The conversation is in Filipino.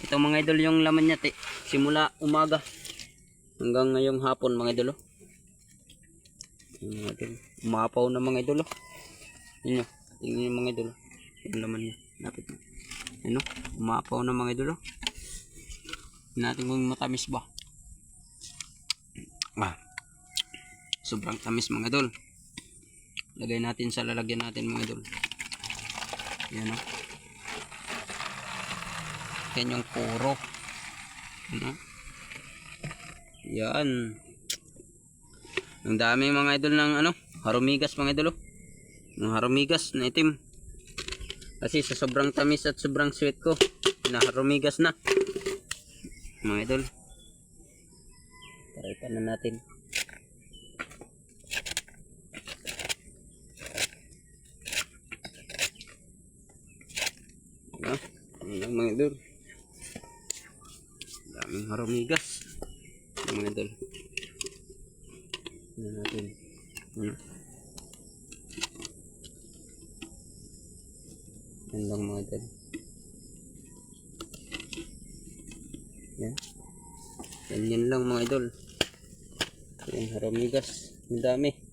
Ito mga idol yung laman niya, simula umaga hanggang ngayong hapon mga idol. Mga idol, umapaw na mga idol. Yun, tingnan nyo mga idol. Yung laman niya, lapit na. Ano, umapaw na mga idol. Natin kung matamis ba. Sobrang tamis mga idol. Lagay natin sa lalagyan natin mga idol. Yan o. Yan yung puro. Ano? Yan. Ang dami mga idol ng ano, harumigas mga idol. Ng harumigas na itim. Kasi sa sobrang tamis at sobrang sweet ko, naharumigas na. Mga idol. Try pa na natin. Ayan mga idol. Daming harumigas. Mga idol. Tignan natin. Yan lang mga idol. Yan. Yan lang mga idol. Yung harumigas. Ang dami.